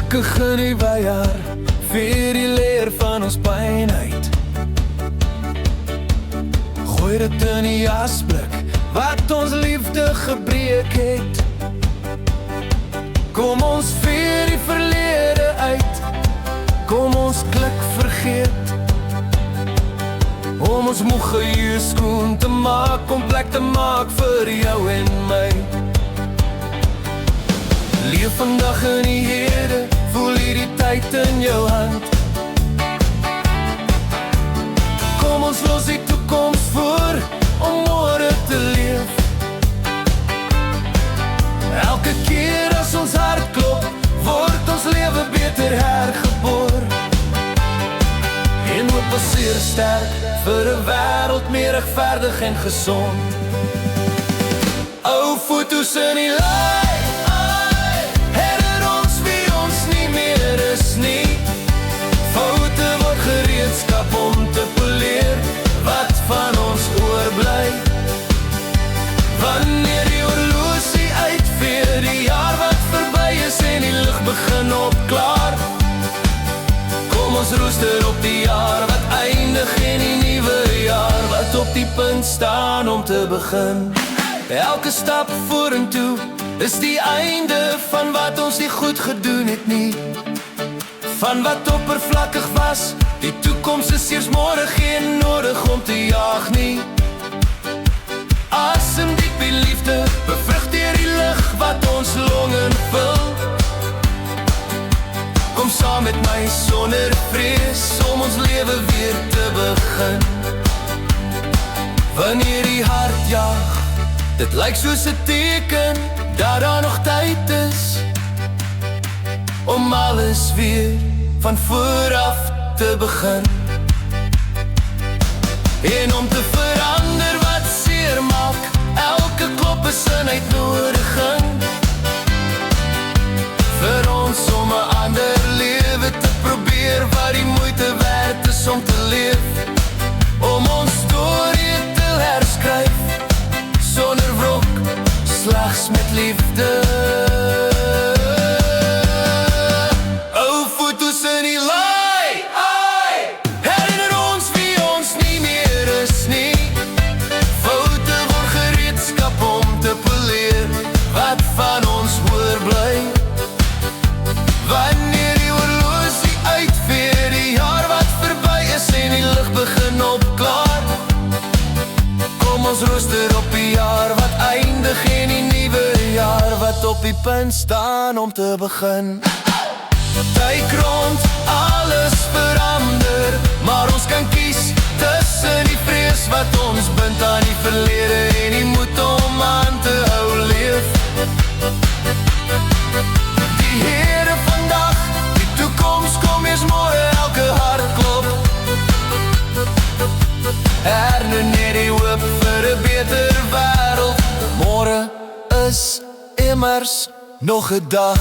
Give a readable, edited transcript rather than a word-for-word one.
Gelukkig in die byjaar vier die leer van ons pyn uit. Gooi dit in die jasblik wat ons liefde gebreek het. Kom ons vier die verlede uit, kom ons klik vergeet. Om ons moege hier skoon te maak, om plek te maak vir jou en my. Leef vandag in die hede, voel hierdie tyd in jou hand. Kom ons los die toekoms voor, om môre te leef. Elke keer as ons hart klop, word ons lewe beter hergeboor. En hoop ons zeer sterk, vir 'n wêreld meer regverdig en gesond. Ou foto's in die lei, herinner ons wie ons nie meer is nie. Foute word gereedskap om te poleer wat van ons oorbly. Wanneer die horlosie uitveer, die jaar wat verby is en die lig begin opklaar, kom ons rooster op die jaar wat eindig en die nuwe jaar wat op die punt staan om te begin. Elke stap vorentoe is die einde van wat ons nie goed gedoen het nie. Van wat oppervlakkig was, die toekoms is eers môre, geen nodig om te jaag nie. Asem diep die liefde, bevrug deur die lig wat ons longen vul. Kom saam met my sonder vrees, om ons lewe weer te begin. Wanneer die hart jaag, dit lyk soos 'n teken dat daar nog tyd is om alles weer van vooraf te begin. En om te verander wat seer maak, elke klop is 'n uitnodiging vir ons om 'n ander lewe te probeer, wat die moeite werd is om te leef. Om ons storie te herskryf, sonder wrok, slegs met liefde. Ou foto's in die lei, herinner ons wie ons nie meer is nie. Foute word gereedskap om te poleer wat van ons oorbly. Wanneer die horlosie uitveer, die jaar wat verby is en die lig begin opklaar, kom ons rooster op die jaar wat eindig en die nuwe jaar wat op die punt staan om te begin. Kyk rond, alles verander, maar ons kan kies tussen die vrees wat ons bind aan die verlede en die moed om aan te hou leef. Die Here vandag, die toekoms kom eers môre, elke hart klop. Herinner net die hoop vir 'n beter wêreld, môre is immers nog 'n dag.